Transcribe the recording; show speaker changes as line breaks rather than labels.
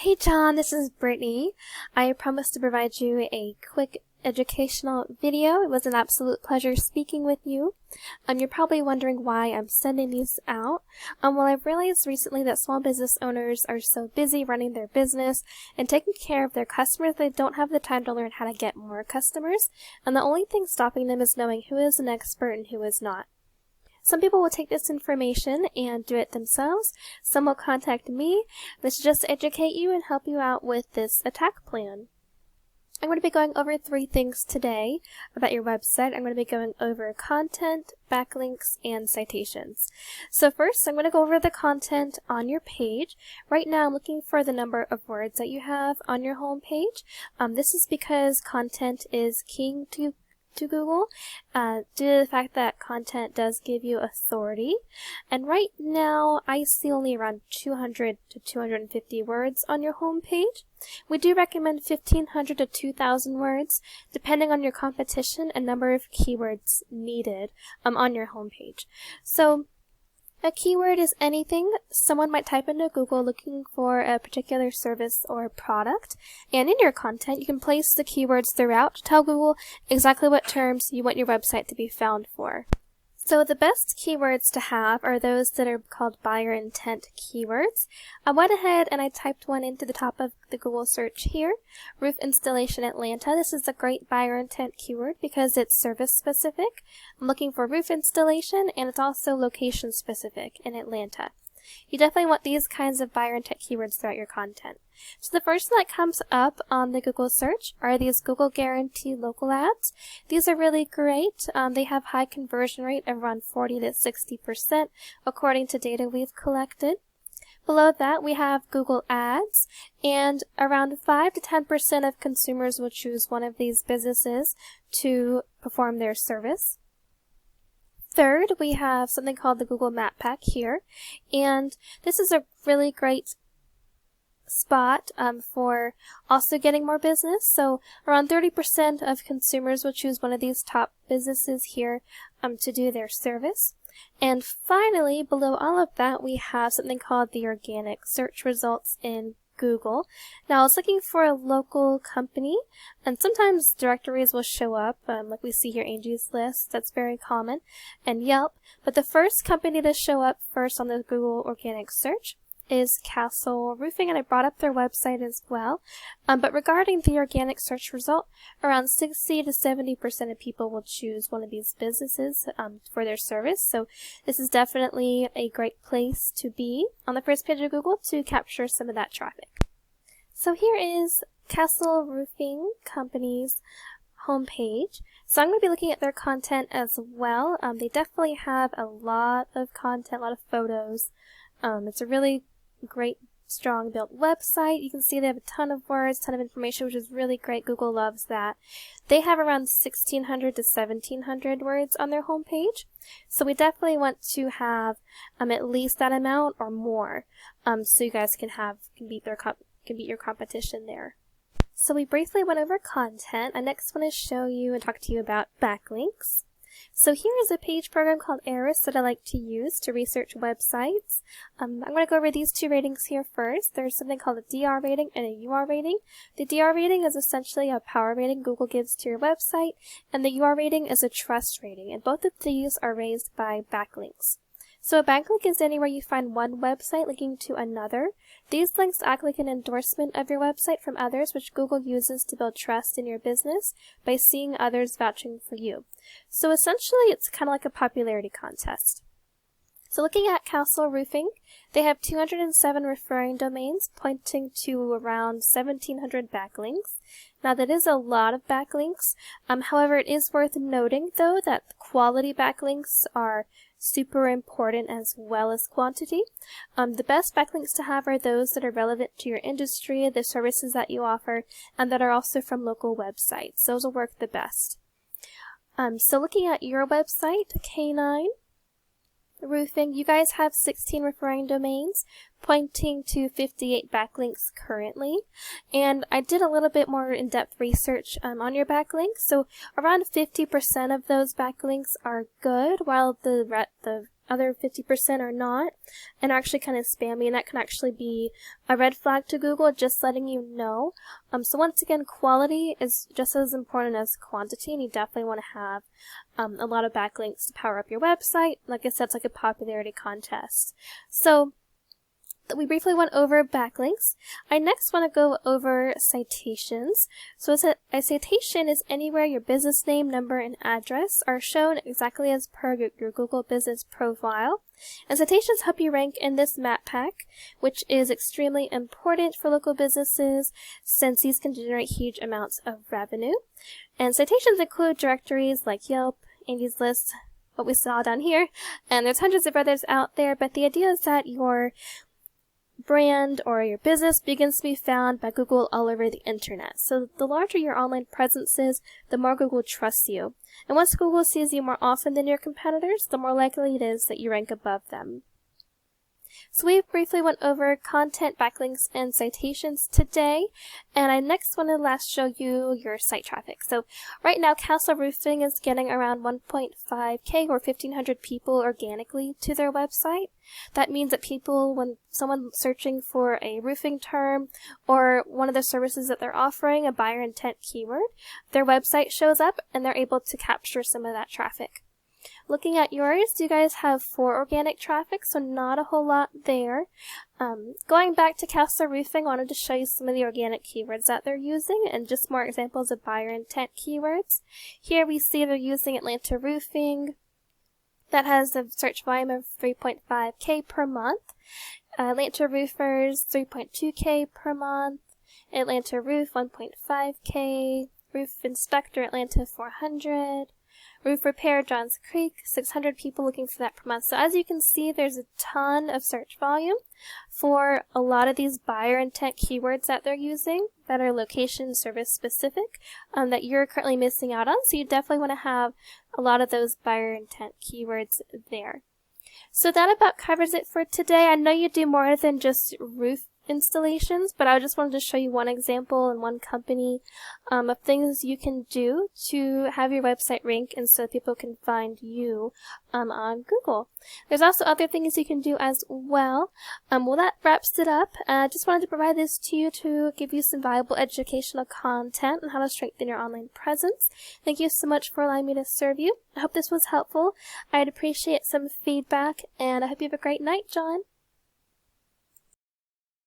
Hey John, this is Brittany. I promised to provide you a quick educational video. It was an absolute pleasure speaking with you. You're probably wondering why I'm sending these out. Well, I've realized recently that small business owners are so busy running their business and taking care of their customers, they don't have the time to learn how to get more customers, and the only thing stopping them is knowing who is an expert and who is not. Some people will take this information and do it themselves. Some will contact me. This is just to educate you and help you out with this attack plan. I'm going to be going over 3 things today about your website. I'm going to be going over content, backlinks, and citations. So first, I'm going to go over the content on your page. Right now, I'm looking for the number of words that you have on your home page. This is because content is king to Google, due to the fact that content does give you authority. And right now, I see only around 200 to 250 words on your home page. We do recommend 1,500 to 2,000 words, depending on your competition and number of keywords needed on your home page. So, a keyword is anything someone might type into Google looking for a particular service or product, and in your content you can place the keywords throughout to tell Google exactly what terms you want your website to be found for. So the best keywords to have are those that are called buyer intent keywords. I went ahead and I typed one into the top of the Google search here, roof installation Atlanta. This is a great buyer intent keyword because it's service specific. I'm looking for roof installation, and it's also location specific in Atlanta. You definitely want these kinds of buyer intent keywords throughout your content. So the first one that comes up on the Google search are these Google Guarantee local ads. These are really great. They have high conversion rate of around 40 to 60% according to data we've collected. Below that, we have Google Ads, and around 5 to 10% of consumers will choose one of these businesses to perform their service. Third, we have something called the Google Map Pack here, and this is a really great spot for also getting more business. So around 30% of consumers will choose one of these top businesses here to do their service. And finally, below all of that, we have something called the organic search results in Google. Now, I was looking for a local company, and sometimes directories will show up, like we see here, Angie's List, that's very common, and Yelp. But the first company to show up first on the Google organic search is Castle Roofing, and I brought up their website as well. But regarding the organic search result, around 60 to 70% of people will choose one of these businesses for their service. So this is definitely a great place to be on the first page of Google to capture some of that traffic. So here is Castle Roofing Company's homepage. So I'm going to be looking at their content as well. They definitely have a lot of content, a lot of photos. It's a really great, strong built website. You can see they have a ton of words, ton of information, which is really great. Google loves that. They have around 1,600 to 1,700 words on their homepage. So we definitely want to have at least that amount or more, so you guys can beat your competition there. So we briefly went over content. I next want to show you and talk to you about backlinks. So here is a page program called Ahrefs that I like to use to research websites. I'm going to go over these 2 ratings here first. There's something called a DR rating and a UR rating. The DR rating is essentially a power rating Google gives to your website, and the UR rating is a trust rating, and both of these are raised by backlinks. So a backlink is anywhere you find one website linking to another. These links act like an endorsement of your website from others, which Google uses to build trust in your business by seeing others vouching for you. So essentially, it's kind of like a popularity contest. So looking at Castle Roofing, they have 207 referring domains pointing to around 1,700 backlinks. Now that is a lot of backlinks. However, it is worth noting though that quality backlinks are super important as well as quantity. The best backlinks to have are those that are relevant to your industry, the services that you offer, and that are also from local websites. Those will work the best. So looking at your website, K9 Roofing, you guys have 16 referring domains pointing to 58 backlinks currently, and I did a little bit more in-depth research on your backlinks. So around 50% of those backlinks are good, while the other 50% are not, and are actually kind of spammy, and that can actually be a red flag to Google, just letting you know. So once again, quality is just as important as quantity, and you definitely want to have a lot of backlinks to power up your website. Like I said, it's like a popularity contest. So we briefly went over backlinks. I next want to go over citations. So a citation is anywhere your business name, number, and address are shown exactly as per your Google business profile. And citations help you rank in this map pack, which is extremely important for local businesses since these can generate huge amounts of revenue. And citations include directories like Yelp, Angie's List, what we saw down here, and there's hundreds of others out there, but the idea is that your brand or your business begins to be found by Google all over the internet. So the larger your online presence is, the more Google trusts you. And once Google sees you more often than your competitors, the more likely it is that you rank above them. So we briefly went over content, backlinks, and citations today, and I next want to show you your site traffic. So right now, Castle Roofing is getting around 1.5K or 1,500 people organically to their website. That means that people, when someone searching for a roofing term or one of the services that they're offering, a buyer intent keyword, their website shows up and they're able to capture some of that traffic. Looking at yours, you guys have 4 organic traffic, so not a whole lot there. Going back to Castle Roofing, I wanted to show you some of the organic keywords that they're using and just more examples of buyer intent keywords. Here we see they're using Atlanta Roofing. That has a search volume of 3.5K per month. Atlanta Roofers, 3.2K per month. Atlanta Roof, 1.5K. Roof Inspector, Atlanta, 400. Roof Repair, Johns Creek, 600 people looking for that per month. So as you can see, there's a ton of search volume for a lot of these buyer intent keywords that they're using that are location service specific that you're currently missing out on. So you definitely want to have a lot of those buyer intent keywords there. So that about covers it for today. I know you do more than just roof installations, but I just wanted to show you one example and one company of things you can do to have your website rank and so people can find you on Google. There's also other things you can do as well. Well, that wraps it up. I just wanted to provide this to you to give you some valuable educational content on how to strengthen your online presence. Thank you so much for allowing me to serve you. I hope this was helpful. I'd appreciate some feedback, and I hope you have a great night, John.